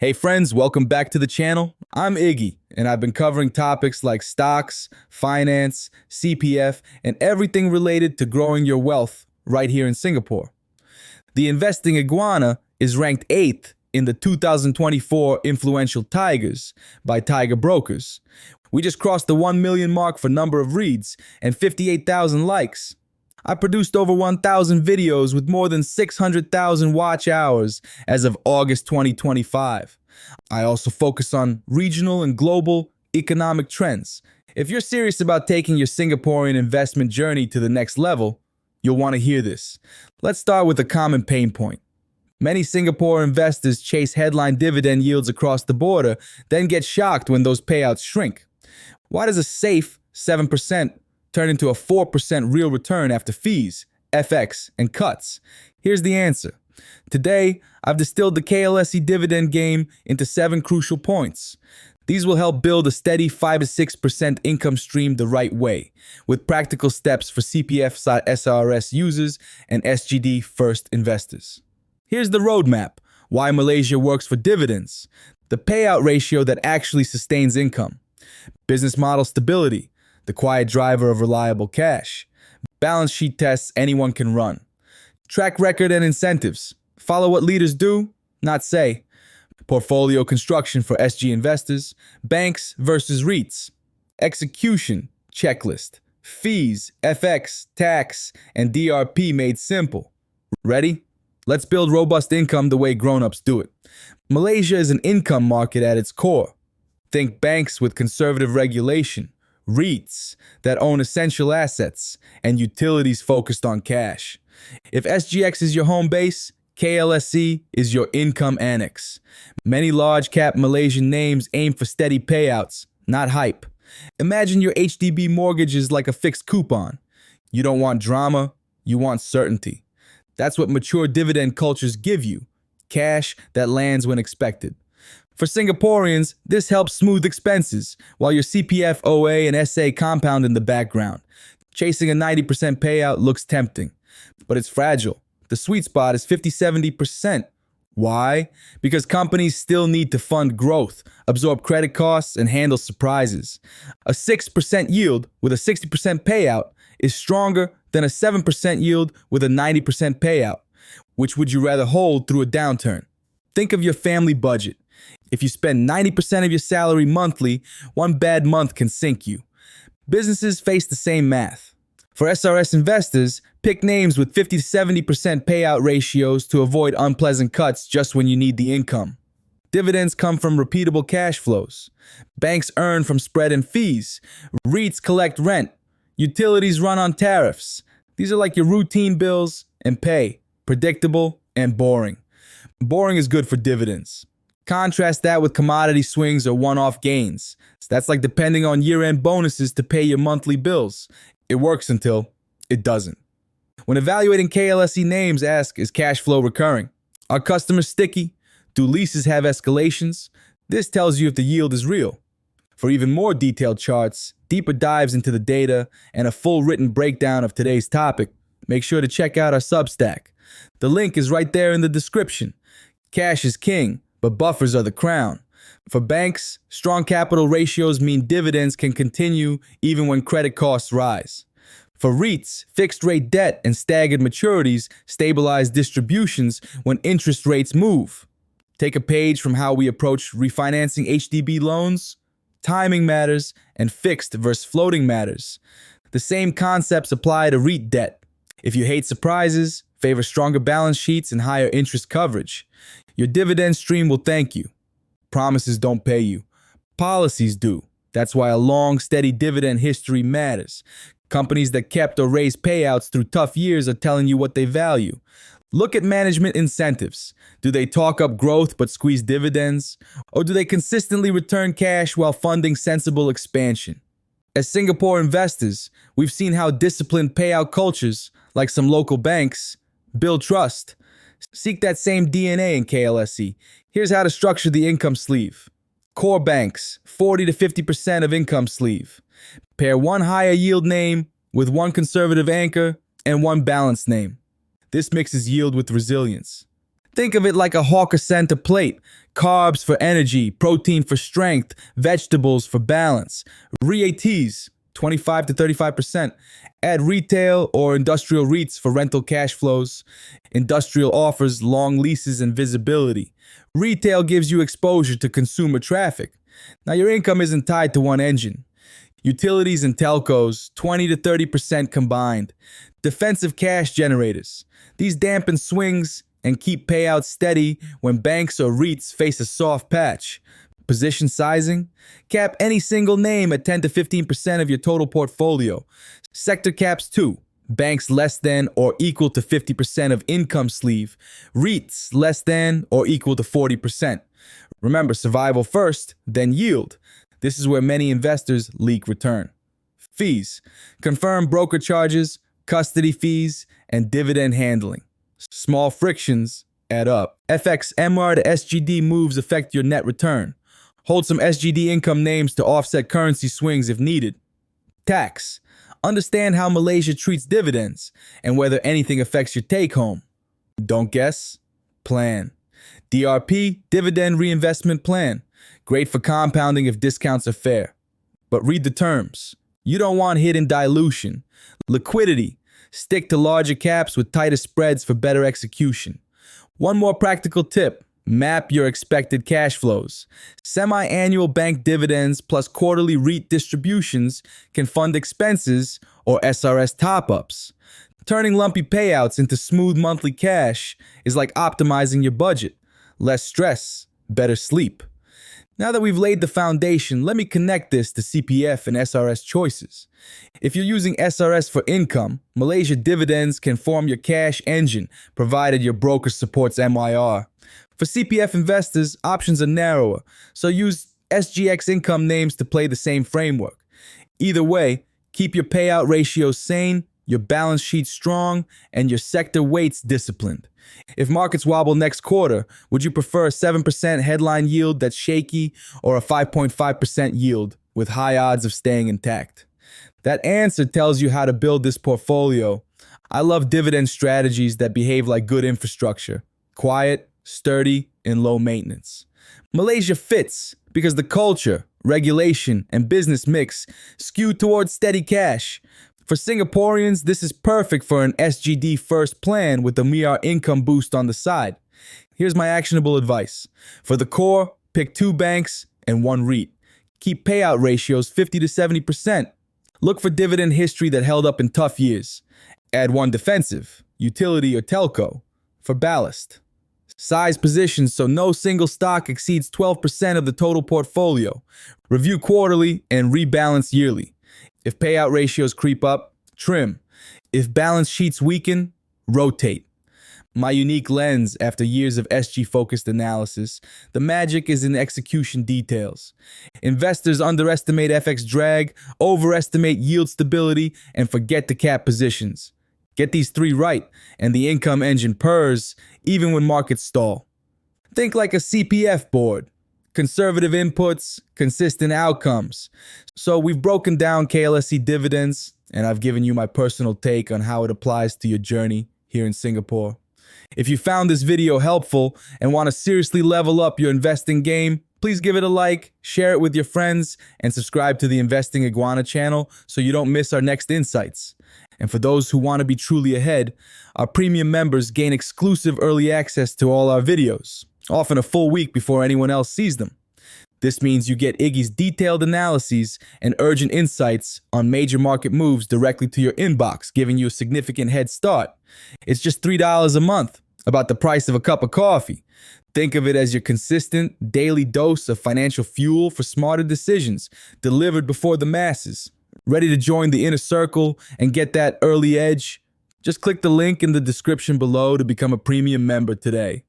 Hey friends, welcome back to the channel. I'm Iggy, and I've been covering topics like stocks, finance, CPF, and everything related to growing your wealth right here in Singapore. The investing Iguana is ranked 8th in the 2024 Influential Tigers by Tiger Brokers. We just crossed the 1 million mark for number of reads and 58,000 likes. I produced over 1,000 videos with more than 600,000 watch hours as of August 2025. I also focus on regional and global economic trends. If you're serious about taking your Singaporean investment journey to the next level, you'll want to hear this. Let's start with a common pain point. Many Singapore investors chase headline dividend yields across the border, then get shocked when those payouts shrink. Why does a safe 7% turn into a 4% real return after fees, FX, and cuts? Here's the answer. Today, I've distilled the KLSE dividend game into 7 crucial points. These will help build a steady 5 to 6% income stream the right way, with practical steps for CPF/SRS users and SGD-first investors. Here's the roadmap: why Malaysia works for dividends, the payout ratio that actually sustains income, business model stability, the quiet driver of reliable cash, balance sheet tests anyone can run, track record and incentives, follow what leaders do, not say, portfolio construction for SG investors, banks versus REITs, execution, checklist, fees, FX, tax, and DRP made simple. Ready? Let's build robust income the way grown-ups do it. Malaysia is an income market at its core. Think banks with conservative regulation, REITs that own essential assets, and utilities focused on cash. If SGX is your home base, KLSE is your income annex. Many large-cap Malaysian names aim for steady payouts, not hype. Imagine your HDB mortgage is like a fixed coupon. You don't want drama, you want certainty. That's what mature dividend cultures give you: cash that lands when expected. For Singaporeans, this helps smooth expenses, while your CPF, OA, and SA compound in the background. Chasing a 90% payout looks tempting, but it's fragile. The sweet spot is 50-70%. Why? Because companies still need to fund growth, absorb credit costs, and handle surprises. A 6% yield with a 60% payout is stronger than a 7% yield with a 90% payout. Which would you rather hold through a downturn? Think of your family budget. If you spend 90% of your salary monthly, one bad month can sink you. Businesses face the same math. For SRS investors, pick names with 50-70% payout ratios to avoid unpleasant cuts just when you need the income. Dividends come from repeatable cash flows. Banks earn from spread and fees. REITs collect rent. Utilities run on tariffs. These are like your routine bills and pay, predictable and boring. Boring is good for dividends. Contrast that with commodity swings or one-off gains. That's like depending on year-end bonuses to pay your monthly bills. It works until it doesn't. When evaluating KLSE names, ask, is cash flow recurring? Are customers sticky? Do leases have escalations? This tells you if the yield is real. For even more detailed charts, deeper dives into the data, and a full written breakdown of today's topic, make sure to check out our Substack. The link is right there in the description. Cash is king, but buffers are the crown. For banks, strong capital ratios mean dividends can continue even when credit costs rise. For REITs, fixed-rate debt and staggered maturities stabilize distributions when interest rates move. Take a page from how we approach refinancing HDB loans. Timing matters, and fixed versus floating matters. The same concepts apply to REIT debt. If you hate surprises, favor stronger balance sheets and higher interest coverage. Your dividend stream will thank you. Promises don't pay you. Policies do. That's why a long, steady dividend history matters. Companies that kept or raised payouts through tough years are telling you what they value. Look at management incentives. Do they talk up growth but squeeze dividends? Or do they consistently return cash while funding sensible expansion? As Singapore investors, we've seen how disciplined payout cultures, like some local banks, build trust. Seek that same DNA in KLSE. Here's how to structure the income sleeve. Core banks, 40 to 50% of income sleeve. Pair one higher yield name with one conservative anchor and one balanced name. This mixes yield with resilience. Think of it like a hawker center plate. Carbs for energy, protein for strength, vegetables for balance. REITs, 25 to 35%. Add retail or industrial REITs for rental cash flows. Industrial offers long leases and visibility. Retail gives you exposure to consumer traffic. Now, your income isn't tied to one engine. Utilities and telcos, 20 to 30% combined. Defensive cash generators. These dampen swings and keep payouts steady when banks or REITs face a soft patch. Position sizing? Cap any single name at 10 to 15% of your total portfolio. Sector caps too. Banks less than or equal to 50% of income sleeve. REITs less than or equal to 40%. Remember, survival first, then yield. This is where many investors leak return. Fees. Confirm broker charges, custody fees, and dividend handling. Small frictions add up. FX MR to SGD moves affect your net return. Hold some SGD income names to offset currency swings if needed. Tax. Understand how Malaysia treats dividends and whether anything affects your take-home. Don't guess, plan. DRP, Dividend Reinvestment Plan. Great for compounding if discounts are fair. But read the terms. You don't want hidden dilution. Liquidity. Stick to larger caps with tighter spreads for better execution. One more practical tip. Map your expected cash flows. Semi-annual bank dividends plus quarterly REIT distributions can fund expenses or SRS top-ups. Turning lumpy payouts into smooth monthly cash is like optimizing your budget. Less stress, better sleep. Now that we've laid the foundation, let me connect this to CPF and SRS choices. If you're using SRS for income, Malaysia dividends can form your cash engine, provided your broker supports MYR. For CPF investors, options are narrower, so use SGX income names to play the same framework. Either way, keep your payout ratios sane, your balance sheet strong, and your sector weights disciplined. If markets wobble next quarter, would you prefer a 7% headline yield that's shaky or a 5.5% yield with high odds of staying intact? That answer tells you how to build this portfolio. I love dividend strategies that behave like good infrastructure. Quiet, sturdy, and low maintenance. Malaysia fits because the culture, regulation, and business mix skew towards steady cash. For Singaporeans, this is perfect for an SGD-first plan with a MER income boost on the side. Here's my actionable advice. For the core, pick 2 banks and 1 REIT. Keep payout ratios 50 to 70%. Look for dividend history that held up in tough years. Add 1 defensive, utility or telco, for ballast. Size positions so no single stock exceeds 12% of the total portfolio. Review quarterly and rebalance yearly. If payout ratios creep up, trim. If balance sheets weaken, rotate. My unique lens after years of SG-focused analysis, the magic is in execution details. Investors underestimate FX drag, overestimate yield stability, and forget to cap positions. Get these 3 right, and the income engine purrs even when markets stall. Think like a CPF board. Conservative inputs, consistent outcomes. So we've broken down KLSE dividends, and I've given you my personal take on how it applies to your journey here in Singapore. If you found this video helpful and want to seriously level up your investing game, please give it a like, share it with your friends, and subscribe to the Investing Iguana channel so you don't miss our next insights. And for those who want to be truly ahead, our premium members gain exclusive early access to all our videos, often a full week before anyone else sees them. This means you get Iggy's detailed analyses and urgent insights on major market moves directly to your inbox, giving you a significant head start. It's just $3 a month, about the price of a cup of coffee. Think of it as your consistent daily dose of financial fuel for smarter decisions, delivered before the masses. Ready to join the inner circle and get that early edge? Just click the link in the description below to become a premium member today.